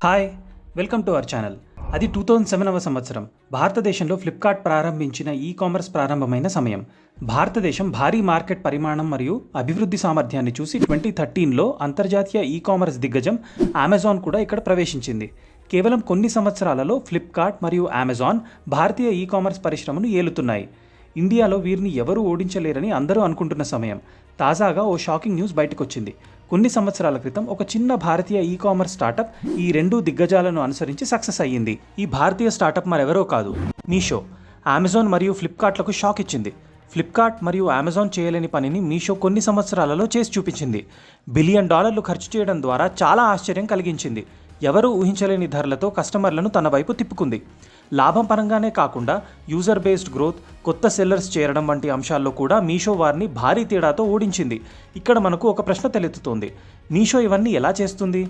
Hi, welcome to our channel. అది 2007వ సంవత్సరం. భారతదేశంలో ఫ్లిప్కార్ట్ ప్రారంభించిన కామర్స్ ప్రారంభమైన సమయం. భారతదేశం భారీ మార్కెట్ పరిమాణం మరియు అభివృద్ధి సామర్థ్యాన్ని చూసి 2013లో అంతర్జాతీయ కామర్స్ దిగ్గజం అమెజాన్ కూడా ఇక్కడ ప్రవేశించింది. కేవలం కొన్ని సంవత్సరాలలో ఫ్లిప్కార్ట్ మరియు అమెజాన్ భారతీయ కామర్స్ పరిశ్రమను ఏలుతున్నాయి. ఇండియాలో వీరిని ఎవరూ ఓడించలేరని అందరూ అనుకుంటున్న సమయం. తాజాగా ఓ షాకింగ్ న్యూస్ బయటకొచ్చింది. కొన్ని సంవత్సరాల క్రితం ఒక చిన్న భారతీయ కామర్స్ స్టార్టప్ ఈ రెండు దిగ్గజాలను అనుసరించి సక్సెస్ అయ్యింది. ఈ భారతీయ స్టార్టప్ మరెవరో కాదు, మీషో. అమెజాన్ మరియు ఫ్లిప్కార్ట్లకు షాక్ ఇచ్చింది. ఫ్లిప్కార్ట్ మరియు అమెజాన్ చేయలేని పనిని మీషో కొన్ని సంవత్సరాలలో చేసి చూపించింది. $1 బిలియన్ ఖర్చు చేయడం ద్వారా చాలా ఆశ్చర్యం కలిగించింది. ఎవరూ ఊహించలేని ధరలతో కస్టమర్లను తన వైపు తిప్పుకుంది. లాభం పరంగానే కాకుండా యూజర్ బేస్డ్ గ్రోత్, కొత్త సెల్లర్స్ చేరడం వంటి అంశాల్లో కూడా మీషో వారిని భారీ తేడాతో ఓడించింది. ఇక్కడ మనకు ఒక ప్రశ్న తలెత్తుతోంది. మీషో ఇవన్నీ ఎలా చేస్తుంది?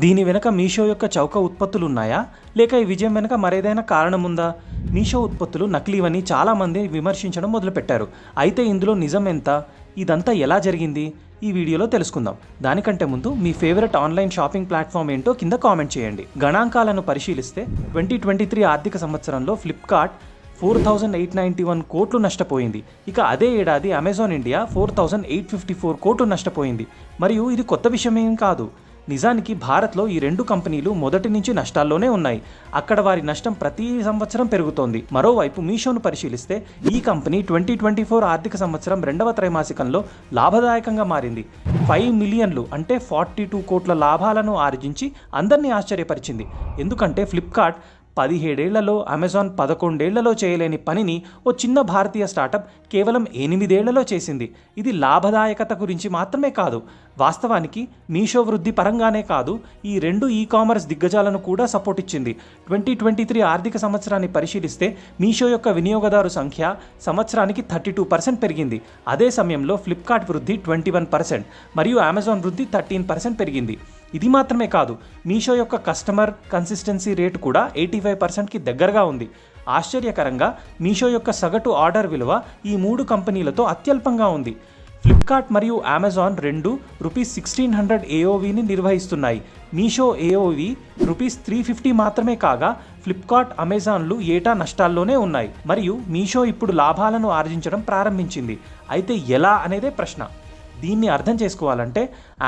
దీని వెనుక మీషో యొక్క చౌక ఉత్పత్తులు ఉన్నాయా, లేక ఈ విజయం వెనుక మరేదైనా కారణం ఉందా? మీషో ఉత్పత్తులు నకిలీవని చాలామంది విమర్శించడం మొదలుపెట్టారు. అయితే ఇందులో నిజం ఎంత? ఇదంతా ఎలా జరిగింది? ఈ వీడియోలో తెలుసుకుందాం. దానికంటే ముందు మీ ఫేవరెట్ ఆన్లైన్ షాపింగ్ ప్లాట్ఫామ్ ఏంటో కింద కామెంట్ చేయండి. గణాంకాలను పరిశీలిస్తే 2023 ఆర్థిక సంవత్సరంలో ఫ్లిప్కార్ట్ 4,891 కోట్లు నష్టపోయింది. ఇక అదే ఏడాది అమెజాన్ ఇండియా 4,854 కోట్లు నష్టపోయింది. మరియు ఇది కొత్త విషయమేం కాదు. నిజానికి భారత్లో ఈ రెండు కంపెనీలు మొదటి నుంచి నష్టాల్లోనే ఉన్నాయి. అక్కడ వారి నష్టం ప్రతి సంవత్సరం పెరుగుతోంది. మరోవైపు మీషోను పరిశీలిస్తే ఈ కంపెనీ 2024 ఆర్థిక సంవత్సరం 2వ త్రైమాసికంలో లాభదాయకంగా మారింది. 5 మిలియన్లు అంటే 42 కోట్ల లాభాలను ఆర్జించి అందరినీ ఆశ్చర్యపరిచింది. ఎందుకంటే ఫ్లిప్కార్ట్ 17 ఏళ్లలో, అమెజాన్ 11 ఏళ్లలో చేయలేని పనిని ఓ చిన్న భారతీయ స్టార్టప్ కేవలం 8 ఏళ్లలో చేసింది. ఇది లాభదాయకత గురించి మాత్రమే కాదు, వాస్తవానికి మీషో వృద్ధి పరంగానే కాదు, ఈ రెండు కామర్స్ దిగ్గజాలను కూడా సపోర్ట్ ఇచ్చింది. 2023 ఆర్థిక సంవత్సరాన్ని పరిశీలిస్తే మీషో యొక్క వినియోగదారు సంఖ్య సంవత్సరానికి 32% పెరిగింది. అదే సమయంలో ఫ్లిప్కార్ట్ వృద్ధి 21% మరియు అమెజాన్ వృద్ధి 13% పెరిగింది. ఇది మాత్రమే కాదు, మీషో యొక్క కస్టమర్ కన్సిస్టెన్సీ రేటు కూడా 85%కి దగ్గరగా ఉంది. ఆశ్చర్యకరంగా మీషో యొక్క సగటు ఆర్డర్ విలువ ఈ మూడు కంపెనీలతో అత్యల్పంగా ఉంది. ఫ్లిప్కార్ట్ మరియు అమెజాన్ రెండు ₹1600 AOVని నిర్వహిస్తున్నాయి. మీషో AOV ₹350 మాత్రమే కాగా ఫ్లిప్కార్ట్, అమెజాన్లు ఏటా నష్టాల్లోనే ఉన్నాయి. మరియు మీషో ఇప్పుడు లాభాలను ఆర్జించడం ప్రారంభించింది. అయితే ఎలా అనేదే ప్రశ్న. దీన్ని అర్థం చేసుకోవాలంటే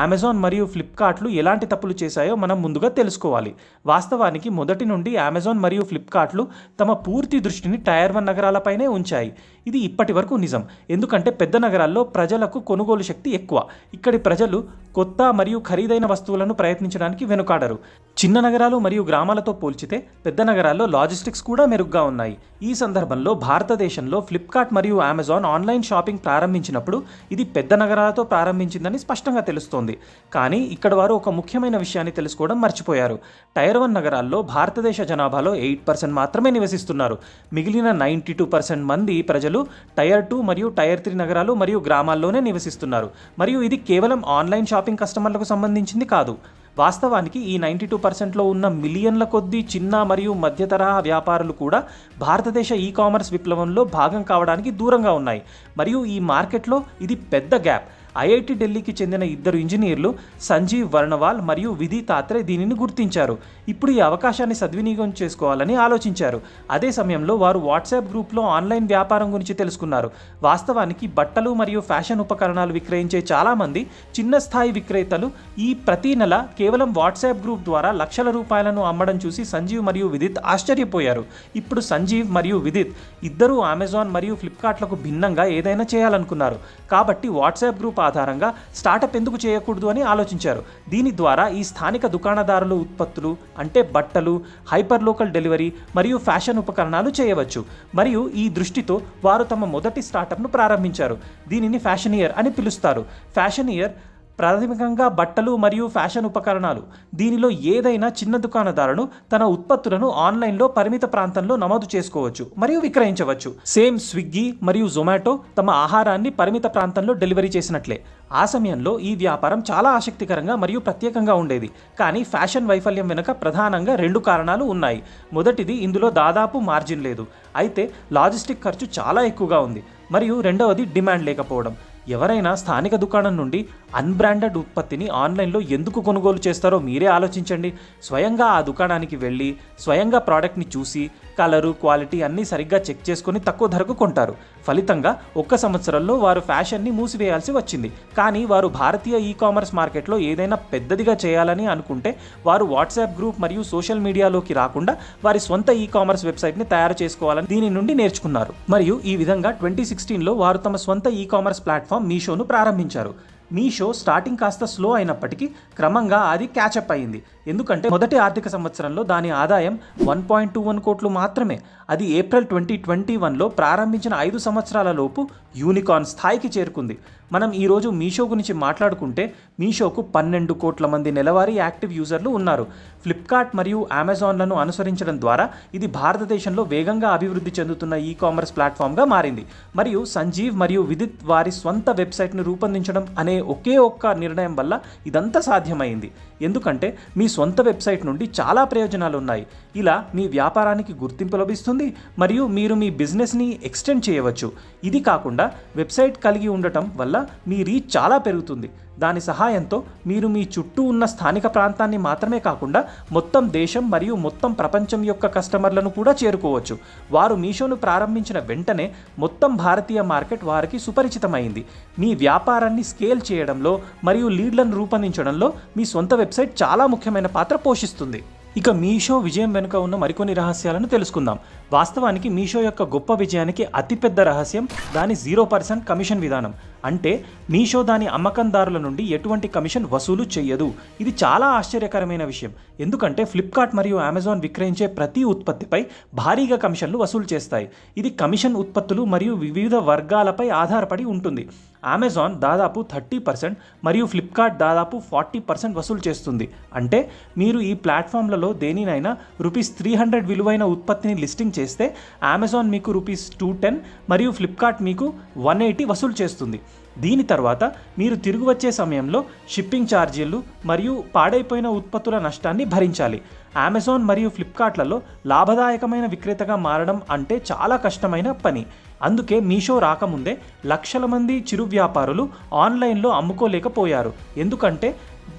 అమెజాన్ మరియు ఫ్లిప్కార్ట్లు ఎలాంటి తప్పులు చేశాయో మనం ముందుగా తెలుసుకోవాలి. వాస్తవానికి మొదటి నుండి అమెజాన్ మరియు ఫ్లిప్కార్ట్లు తమ పూర్తి దృష్టిని టైర్ 1 నగరాలపైనే ఉంచాయి. ఇది ఇప్పటి వరకు నిజం, ఎందుకంటే పెద్ద నగరాల్లో ప్రజలకు కొనుగోలు శక్తి ఎక్కువ. ఇక్కడి ప్రజలు కొత్త మరియు ఖరీదైన వస్తువులను ప్రయత్నించడానికి వెనుకాడరు. చిన్న నగరాలు మరియు గ్రామాలతో పోల్చితే పెద్ద నగరాల్లో లాజిస్టిక్స్ కూడా మెరుగ్గా ఉన్నాయి. ఈ సందర్భంలో భారతదేశంలో ఫ్లిప్కార్ట్ మరియు అమెజాన్ ఆన్లైన్ షాపింగ్ ప్రారంభించినప్పుడు ఇది పెద్ద నగరాలతో ప్రారంభించిందని స్పష్టంగా తెలుస్తోంది. కానీ ఇక్కడ వారు ఒక ముఖ్యమైన విషయాన్ని తెలుసుకోవడం మర్చిపోయారు. టైర్ 1 నగరాల్లో భారతదేశ జనాభాలో 8% మాత్రమే నివసిస్తున్నారు. మిగిలిన 92% మంది ప్రజలు టైర్ 2 మరియు టైర్ 3 నగరాలు మరియు గ్రామాల్లోనే నివసిస్తున్నారు. మరియు ఇది కేవలం ఆన్లైన్ షాపింగ్ కస్టమర్లకు సంబంధించింది కాదు. వాస్తవానికి ఈ 92%లో ఉన్న మిలియన్ల కొద్దీ చిన్న మరియు మధ్య తరహా వ్యాపారులు కూడా భారతదేశ కామర్స్ విప్లవంలో భాగం కావడానికి దూరంగా ఉన్నాయి. మరియు ఈ మార్కెట్లో ఇది పెద్ద గ్యాప్. IIT ఢిల్లీకి చెందిన 2 ఇంజనీర్లు సంజీవ్ వర్ణవాల్ మరియు విధి తాత్రే దీనిని గుర్తించారు. ఇప్పుడు ఈ అవకాశాన్ని సద్వినియోగం చేసుకోవాలని ఆలోచించారు. అదే సమయంలో వారు వాట్సాప్ గ్రూప్లో ఆన్లైన్ వ్యాపారం గురించి తెలుసుకున్నారు. వాస్తవానికి బట్టలు మరియు ఫ్యాషన్ ఉపకరణాలు విక్రయించే చాలామంది చిన్న స్థాయి విక్రేతలు ఈ ప్రతి నెల కేవలం వాట్సాప్ గ్రూప్ ద్వారా లక్షల రూపాయలను అమ్మడం చూసి సంజీవ్ మరియు విదిత్ ఆశ్చర్యపోయారు. ఇప్పుడు సంజీవ్ మరియు విదిత్ ఇద్దరూ అమెజాన్ మరియు ఫ్లిప్కార్ట్లకు భిన్నంగా ఏదైనా చేయాలనుకున్నారు. కాబట్టి వాట్సాప్ గ్రూప్ ఆధారంగా స్టార్టప్ ఎందుకు చేయకూడదు అని ఆలోచించారు. దీని ద్వారా ఈ స్థానిక దుకాణదారుల ఉత్పత్తులు అంటే బట్టలు, హైపర్ లోకల్ డెలివరీ మరియు ఫ్యాషన్ ఉపకరణాలు చేయవచ్చు. మరియు ఈ దృష్టితో వారు తమ మొదటి స్టార్టప్ను ప్రారంభించారు. దీనిని ఫ్యాషనియర్ అని పిలుస్తారు. ఫ్యాషనియర్ ప్రాథమికంగా బట్టలు మరియు ఫ్యాషన్ ఉపకరణాలు. దీనిలో ఏదైనా చిన్న దుకాణదారును తన ఉత్పత్తులను ఆన్లైన్లో పరిమిత ప్రాంతంలో నమోదు చేసుకోవచ్చు మరియు విక్రయించవచ్చు. సేమ్ స్విగ్గీ మరియు జొమాటో తమ ఆహారాన్ని పరిమిత ప్రాంతంలో డెలివరీ చేసినట్లే. ఆ సమయంలో ఈ వ్యాపారం చాలా ఆసక్తికరంగా మరియు ప్రత్యేకంగా ఉండేది. కానీ ఫ్యాషన్ వైఫల్యం వెనుక ప్రధానంగా 2 కారణాలు ఉన్నాయి. మొదటిది, ఇందులో దాదాపు మార్జిన్ లేదు. అయితే లాజిస్టిక్ ఖర్చు చాలా ఎక్కువగా ఉంది. మరియు రెండవది డిమాండ్ లేకపోవడం. ఎవరైనా స్థానిక దుకాణం నుండి అన్బ్రాండెడ్ ఉత్పత్తిని ఆన్లైన్లో ఎందుకు కొనుగోలు చేస్తారో మీరే ఆలోచించండి. స్వయంగా ఆ దుకాణానికి వెళ్ళి స్వయంగా ప్రోడక్ట్ని చూసి కలరు, క్వాలిటీ అన్నీ సరిగ్గా చెక్ చేసుకొని తక్కువ ధరకు కొంటారు. ఫలితంగా 1 సంవత్సరంలో వారు ఫ్యాషన్ని మూసివేయాల్సి వచ్చింది. కానీ వారు భారతీయ ఈ-కామర్స్ మార్కెట్లో ఏదైనా పెద్దదిగా చేయాలని అనుకుంటే వారు వాట్సాప్ గ్రూప్ మరియు సోషల్ మీడియాలోకి రాకుండా వారి స్వంత ఈ-కామర్స్ వెబ్సైట్ని తయారు చేసుకోవాలని దీని నుండి నేర్చుకున్నారు. మరియు ఈ విధంగా 2016లో వారు తమ స్వంత ఈ-కామర్స్ ప్లాట్ఫామ్ మీషోను ప్రారంభించారు. మీషో స్టార్టింగ్ కాస్త స్లో అయినప్పటికీ క్రమంగా అది క్యాచప్ అయింది. ఎందుకంటే మొదటి ఆర్థిక సంవత్సరంలో దాని ఆదాయం 1.21 కోట్లు మాత్రమే. అది ఏప్రిల్ 2021లో ప్రారంభించిన 5 సంవత్సరాల లోపు యూనికార్న్ స్థాయికి చేరుకుంది. మనం ఈరోజు మీషో గురించి మాట్లాడుకుంటే మీషోకు 12 కోట్ల మంది నెలవారీ యాక్టివ్ యూజర్లు ఉన్నారు. ఫ్లిప్కార్ట్ మరియు అమెజాన్లను అనుసరించడం ద్వారా ఇది భారతదేశంలో వేగంగా అభివృద్ధి చెందుతున్న ఈ-కామర్స్ ప్లాట్ఫామ్గా మారింది. మరియు సంజీవ్ మరియు విదిత్ వారి స్వంత వెబ్సైట్ను రూపొందించడం అనే ఒకే ఒక్క నిర్ణయం వల్ల ఇదంతా సాధ్యమైంది. ఎందుకంటే మీ సొంత వెబ్సైట్ నుండి చాలా ప్రయోజనాలు ఉన్నాయి. ఇలా మీ వ్యాపారానికి గుర్తింపు లభిస్తుంది మరియు మీరు మీ బిజినెస్ని ఎక్స్టెండ్ చేయవచ్చు. ఇది కాకుండా వెబ్సైట్ కలిగి ఉండటం వల్ల మీ రీచ్ చాలా పెరుగుతుంది. దాని సహాయంతో మీరు మీ చుట్టూ ఉన్న స్థానిక ప్రాంతాన్ని మాత్రమే కాకుండా మొత్తం దేశం మరియు మొత్తం ప్రపంచం యొక్క కస్టమర్లను కూడా చేరుకోవచ్చు. వారు మీషోను ప్రారంభించిన వెంటనే మొత్తం భారతీయ మార్కెట్ వారికి సుపరిచితమైంది. మీ వ్యాపారాన్ని స్కేల్ చేయడంలో మరియు లీడ్లను రూపొందించడంలో మీ సొంత వెబ్సైట్ చాలా ముఖ్యమైన పాత్ర పోషిస్తుంది. ఇక మీషో విజయం వెనుక ఉన్న మరికొన్ని రహస్యాలను తెలుసుకుందాం. వాస్తవానికి మీషో యొక్క గొప్ప విజయానికి అతిపెద్ద రహస్యం దాని 0% కమిషన్ విధానం. అంటే మీషో దాని అమ్మకందారుల నుండి ఎటువంటి కమిషన్ వసూలు చేయదు. ఇది చాలా ఆశ్చర్యకరమైన విషయం. ఎందుకంటే ఫ్లిప్కార్ట్ మరియు అమెజాన్ విక్రయించే ప్రతి ఉత్పత్తిపై భారీగా కమిషన్లు వసూలు చేస్తాయి. ఇది కమిషన్ ఉత్పత్తులు మరియు వివిధ వర్గాలపై ఆధారపడి ఉంటుంది. అమెజాన్ దాదాపు 30% మరియు ఫ్లిప్కార్ట్ దాదాపు 40% వసూలు చేస్తుంది. అంటే మీరు ఈ ప్లాట్ఫామ్లలో దేనినైనా ₹300 విలువైన ఉత్పత్తిని లిస్టింగ్ చేస్తే అమెజాన్ మీకు ₹210 మరియు ఫ్లిప్కార్ట్ మీకు $180 వసూలు చేస్తుంది. దీని తర్వాత మీరు తిరిగి వచ్చే సమయంలో షిప్పింగ్ ఛార్జీలు మరియు పాడైపోయిన ఉత్పత్తుల నష్టాన్ని భరించాలి. అమెజాన్ మరియు ఫ్లిప్కార్ట్లలో లాభదాయకమైన విక్రేతగా మారడం అంటే చాలా కష్టమైన పని. అందుకే మీషో రాకముందే లక్షల మంది చిరు వ్యాపారులు ఆన్లైన్లో అమ్ముకోలేకపోయారు. ఎందుకంటే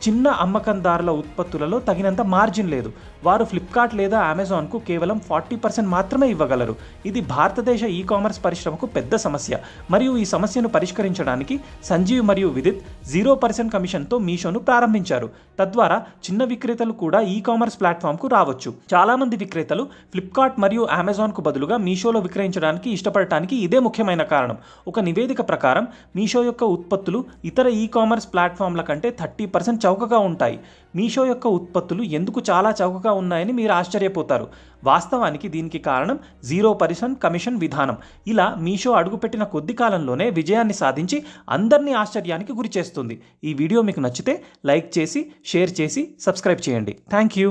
చిన్న అమ్మకందారుల ఉత్పత్తులలో తగినంత మార్జిన్ లేదు. వారు ఫ్లిప్కార్ట్ లేదా అమెజాన్కు కేవలం 40% మాత్రమే ఇవ్వగలరు. ఇది భారతదేశ ఈ-కామర్స్ పరిశ్రమకు పెద్ద సమస్య. మరియు ఈ సమస్యను పరిష్కరించడానికి సంజీవ్ మరియు విదిత్ 0% కమిషన్తో మీషోను ప్రారంభించారు. తద్వారా చిన్న విక్రేతలు కూడా ఈ-కామర్స్ ప్లాట్ఫామ్కు రావచ్చు. చాలామంది విక్రేతలు ఫ్లిప్కార్ట్ మరియు అమెజాన్కు బదులుగా మీషోలో విక్రయించడానికి ఇష్టపడటానికి ఇదే ముఖ్యమైన కారణం. ఒక నివేదిక ప్రకారం మీషో యొక్క ఉత్పత్తులు ఇతర ఈ-కామర్స్ ప్లాట్ఫామ్ల కంటే 30% చౌకగా ఉంటాయి. మీషో యొక్క ఉత్పత్తులు ఎందుకు చాలా చౌకగా ఉన్నాయని మీరు ఆశ్చర్యపోతారు. వాస్తవానికి దీనికి కారణం 0% కమిషన్ విధానం. ఇలా మీషో అడుగుపెట్టిన కొద్ది కాలంలోనే విజయాన్ని సాధించి అందరినీ ఆశ్చర్యానికి గురిచేస్తుంది. ఈ వీడియో మీకు నచ్చితే లైక్ చేసి, షేర్ చేసి, సబ్స్క్రైబ్ చేయండి. Thank you.